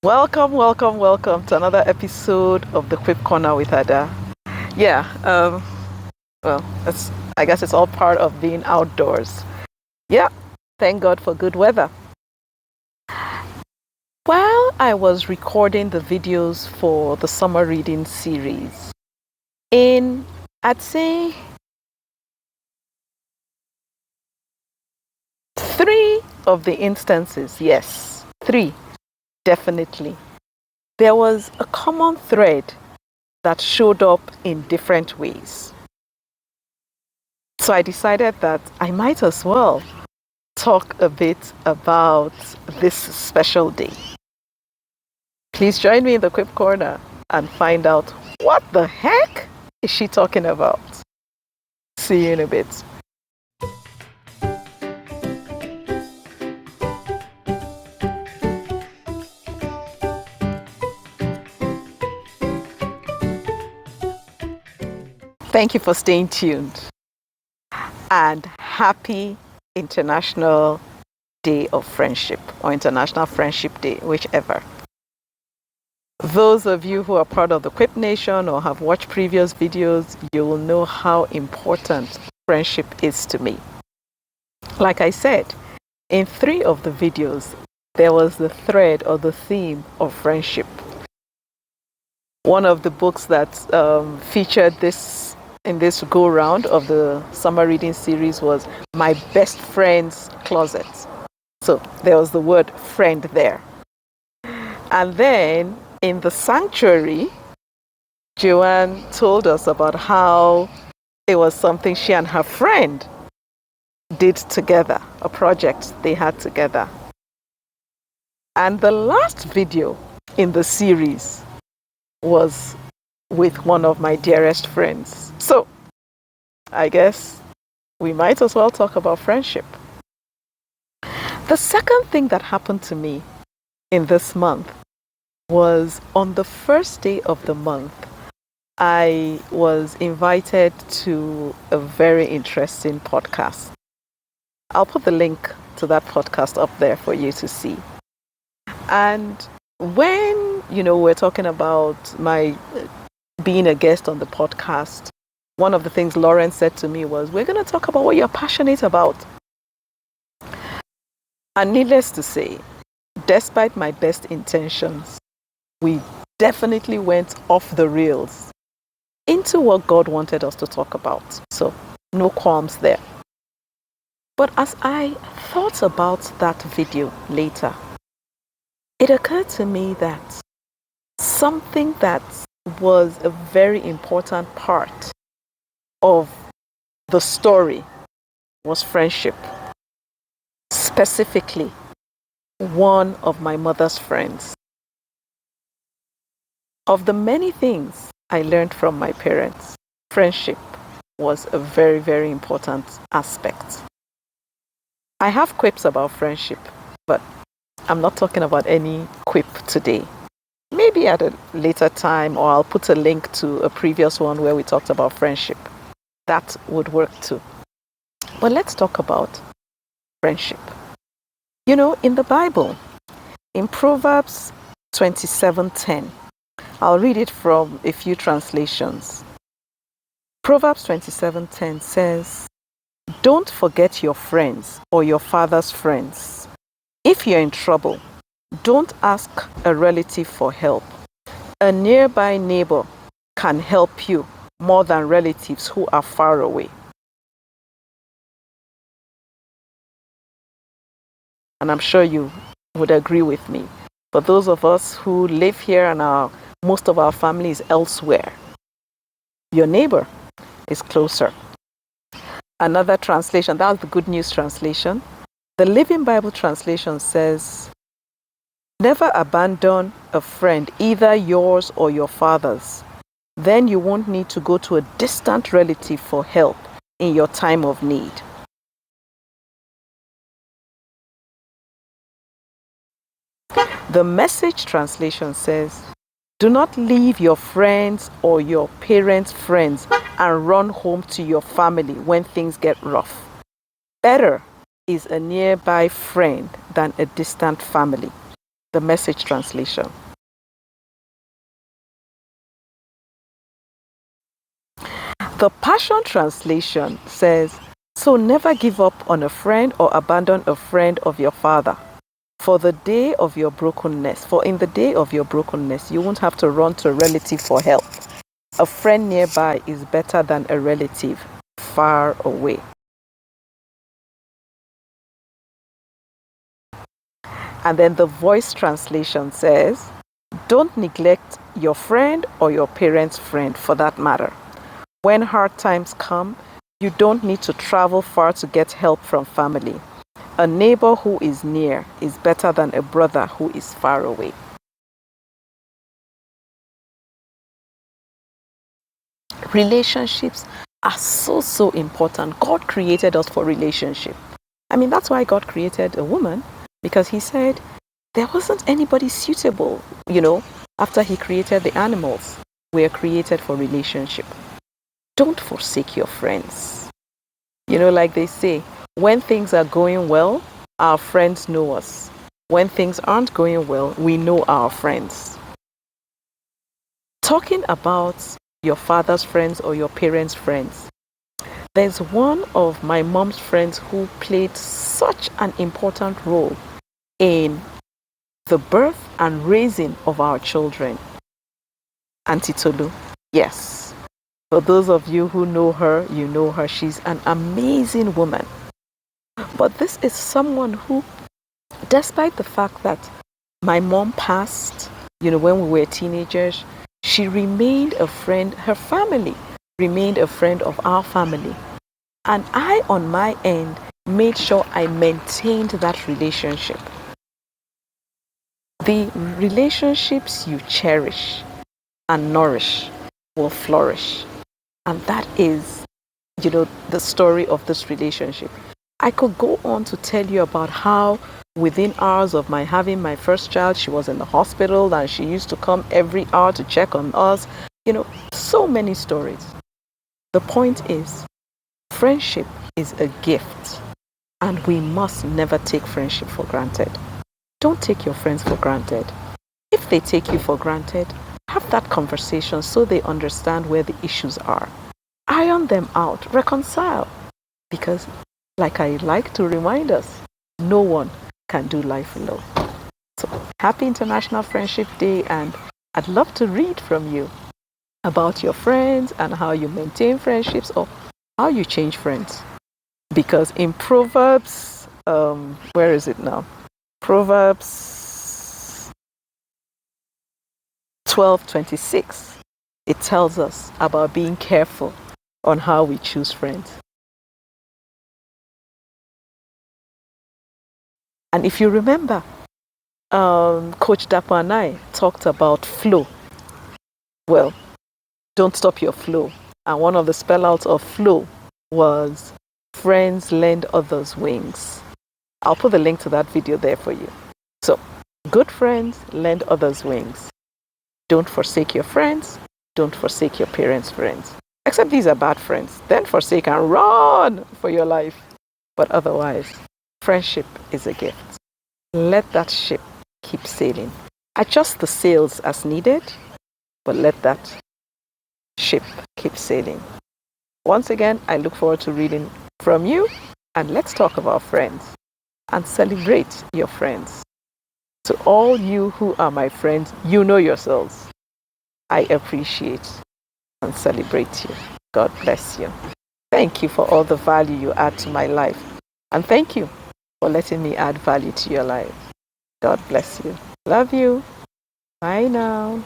Welcome, welcome, welcome to another episode of the Quip Corner with Ada. Yeah, well, I guess it's all part of being outdoors. Yeah, thank God for good weather. While I was recording the videos for the summer reading series, in, I'd say, three of the instances, yes, three, definitely, there was a common thread that showed up in different ways. So I decided that I might as well talk a bit about this special day. Please join me in the Quip Corner and find out what the heck is she talking about. See you in a bit. Thank you for staying tuned and happy International Day of Friendship or International Friendship Day, whichever. Those of you who are part of the Quip Nation or have watched previous videos, you will know how important friendship is to me. Like I said, in three of the videos, there was the thread or the theme of friendship. One of the books that featured this in this go round of the summer reading series was My Best Friend's Closet. So there was the word friend there. And then in the sanctuary, Joanne told us about how it was something she and her friend did together, a project they had together. And the last video in the series was with one of my dearest friends. So I guess we might as well talk about friendship. The second thing that happened to me in this month was on the first day of the month, I was invited to a very interesting podcast. I'll put the link to that podcast up there for you to see. And when, we're talking about my being a guest on the podcast, one of the things Lauren said to me was, we're going to talk about what you're passionate about. And needless to say, despite my best intentions, we definitely went off the rails into what God wanted us to talk about. So no qualms there. But as I thought about that video later, it occurred to me that something that was a very important part of the story was friendship. Specifically, one of my mother's friends. Of the many things I learned from my parents, friendship was a very, very important aspect. I have quips about friendship, but I'm not talking about any quip today. Maybe at a later time, or I'll put a link to a previous one where we talked about friendship. That would work too. But let's talk about friendship. In the Bible, in Proverbs 27:10, I'll read it from a few translations. Proverbs 27:10 says, "Don't forget your friends or your father's friends. If you're in trouble, don't ask a relative for help. A nearby neighbor can help you more than relatives who are far away." And I'm sure you would agree with me. But those of us who live here and most of our family is elsewhere, your neighbor is closer. Another translation, that's the Good News translation. The Living Bible translation says, "Never abandon a friend, either yours or your father's. Then you won't need to go to a distant relative for help in your time of need." The Message translation says, "Do not leave your friends or your parents' friends and run home to your family when things get rough. Better is a nearby friend than a distant family." the Message translation. The Passion translation says, "So never give up on a friend or abandon a friend of your father. For in the day of your brokenness, you won't have to run to a relative for help. A friend nearby is better than a relative far away." And then the Voice translation says, "Don't neglect your friend or your parent's friend for that matter. When hard times come, you don't need to travel far to get help from family. A neighbor who is near is better than a brother who is far away." Relationships are so important. God created us for relationship. I mean, that's why God created a woman, because he said there wasn't anybody suitable, after he created the animals. We are created for relationship. Don't forsake your friends. Like they say, when things are going well, our friends know us. When things aren't going well, we know our friends. Talking about your father's friends or your parents' friends, there's one of my mom's friends who played such an important role in the birth and raising of our children. Auntie Tolu. Yes. For those of you who know her, you know her. She's an amazing woman. But this is someone who, despite the fact that my mom passed, when we were teenagers, she remained a friend. Her family remained a friend of our family. And I, on my end, made sure I maintained that relationship. The relationships you cherish and nourish will flourish. And that is, the story of this relationship. I could go on to tell you about how within hours of my having my first child, she was in the hospital and she used to come every hour to check on us. So many stories. The point is, friendship is a gift, and we must never take friendship for granted. Don't take your friends for granted. If they take you for granted, have that conversation so they understand where the issues are. Iron them out, reconcile. Because, like I like to remind us, no one can do life alone. So, happy International Friendship Day, and I'd love to read from you about your friends and how you maintain friendships or how you change friends. Because in Proverbs, where is it now? Proverbs 12:26, it tells us about being careful on how we choose friends. And if you remember, Coach Dapo and I talked about flow. Well, don't stop your flow. And one of the spellouts of flow was friends lend others wings. I'll put the link to that video there for you. So, good friends lend others wings. Don't forsake your friends. Don't forsake your parents' friends. Except these are bad friends. Then forsake and run for your life. But otherwise, friendship is a gift. Let that ship keep sailing. Adjust the sails as needed, but let that ship keep sailing. Once again, I look forward to reading from you, and let's talk about friends and celebrate your friends. To all you who are my friends, you know yourselves. I appreciate and celebrate you. God bless you. Thank you for all the value you add to my life. And thank you for letting me add value to your life. God bless you. Love you. Bye now.